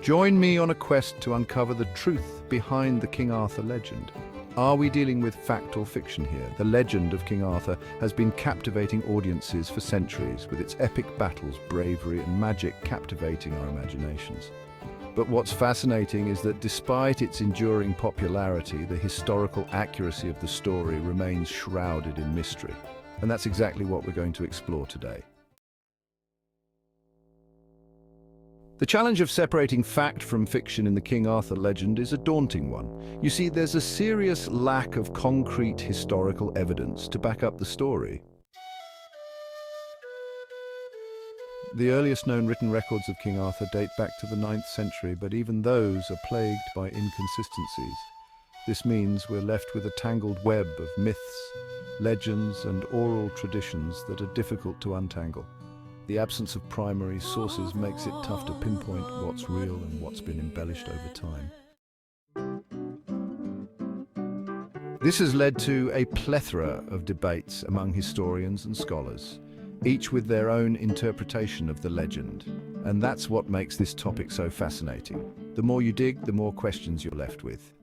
Join me on a quest to uncover the truth behind the King Arthur legend. Are we dealing with fact or fiction here? The legend of King Arthur has been captivating audiences for centuries, with its epic battles, bravery, and magic captivating our imaginations. But what's fascinating is that despite its enduring popularity, the historical accuracy of the story remains shrouded in mystery. And that's exactly what we're going to explore today. The challenge of separating fact from fiction in the King Arthur legend is a daunting one. You see, there's a serious lack of concrete historical evidence to back up the story. The earliest known written records of King Arthur date back to the 9th century, but even those are plagued by inconsistencies. This means we're left with a tangled web of myths, legends, and oral traditions that are difficult to untangle. The absence of primary sources makes it tough to pinpoint what's real and what's been embellished over time. This has led to a plethora of debates among historians and scholars, each with their own interpretation of the legend. And that's what makes this topic so fascinating. The more you dig, the more questions you're left with.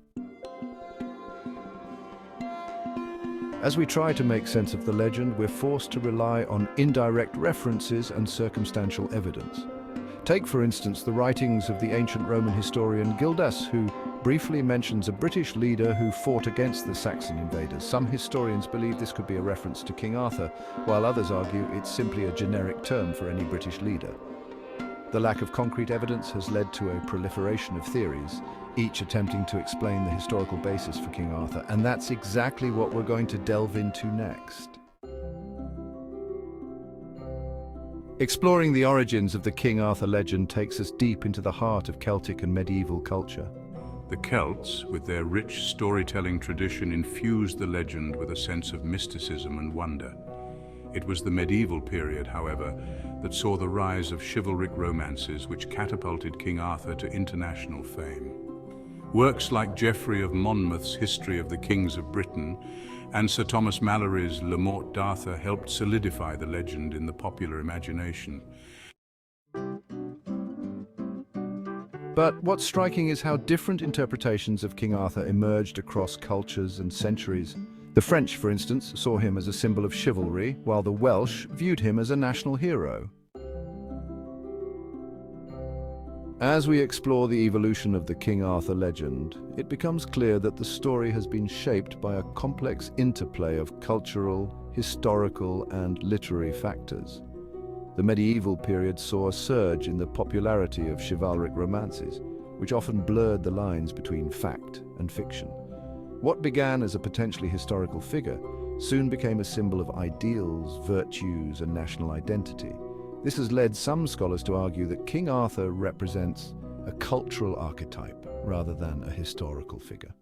As we try to make sense of the legend, we're forced to rely on indirect references and circumstantial evidence. Take, for instance, the writings of the ancient Roman historian Gildas, who briefly mentions a British leader who fought against the Saxon invaders. Some historians believe this could be a reference to King Arthur, while others argue it's simply a generic term for any British leader. The lack of concrete evidence has led to a proliferation of theories, each attempting to explain the historical basis for King Arthur, and that's exactly what we're going to delve into next. Exploring the origins of the King Arthur legend takes us deep into the heart of Celtic and medieval culture. The Celts, with their rich storytelling tradition, infused the legend with a sense of mysticism and wonder. It was the medieval period, however, that saw the rise of chivalric romances which catapulted King Arthur to international fame. Works like Geoffrey of Monmouth's History of the Kings of Britain and Sir Thomas Malory's Le Morte d'Arthur helped solidify the legend in the popular imagination. But what's striking is how different interpretations of King Arthur emerged across cultures and centuries. The French, for instance, saw him as a symbol of chivalry, while the Welsh viewed him as a national hero. As we explore the evolution of the King Arthur legend, it becomes clear that the story has been shaped by a complex interplay of cultural, historical, and literary factors. The medieval period saw a surge in the popularity of chivalric romances, which often blurred the lines between fact and fiction. What began as a potentially historical figure soon became a symbol of ideals, virtues, and national identity. This has led some scholars to argue that King Arthur represents a cultural archetype rather than a historical figure.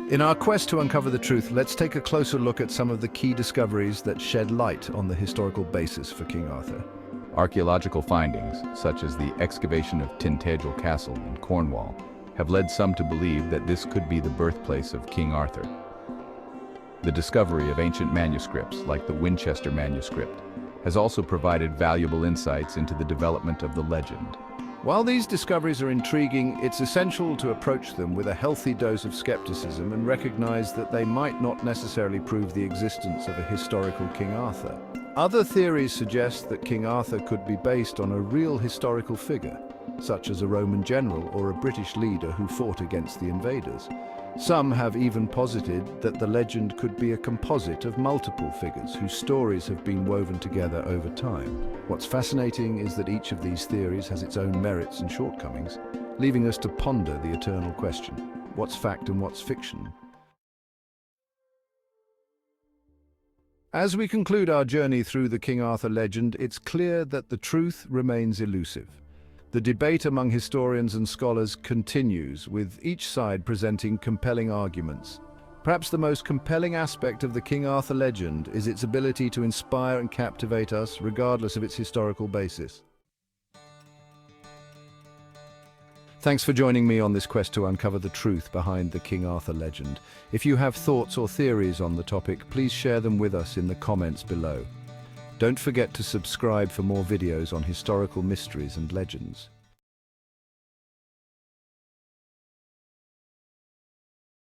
In our quest to uncover the truth, let's take a closer look at some of the key discoveries that shed light on the historical basis for King Arthur. Archaeological findings, such as the excavation of Tintagel Castle in Cornwall, have led some to believe that this could be the birthplace of King Arthur. The discovery of ancient manuscripts, like the Winchester manuscript, has also provided valuable insights into the development of the legend. While these discoveries are intriguing, it's essential to approach them with a healthy dose of skepticism and recognize that they might not necessarily prove the existence of a historical King Arthur. Other theories suggest that King Arthur could be based on a real historical figure, such as a Roman general or a British leader who fought against the invaders. Some have even posited that the legend could be a composite of multiple figures whose stories have been woven together over time. What's fascinating is that each of these theories has its own merits and shortcomings, leaving us to ponder the eternal question: what's fact and what's fiction? As we conclude our journey through the King Arthur legend, it's clear that the truth remains elusive. The debate among historians and scholars continues, with each side presenting compelling arguments. Perhaps the most compelling aspect of the King Arthur legend is its ability to inspire and captivate us, regardless of its historical basis. Thanks for joining me on this quest to uncover the truth behind the King Arthur legend. If you have thoughts or theories on the topic, please share them with us in the comments below. Don't forget to subscribe for more videos on historical mysteries and legends.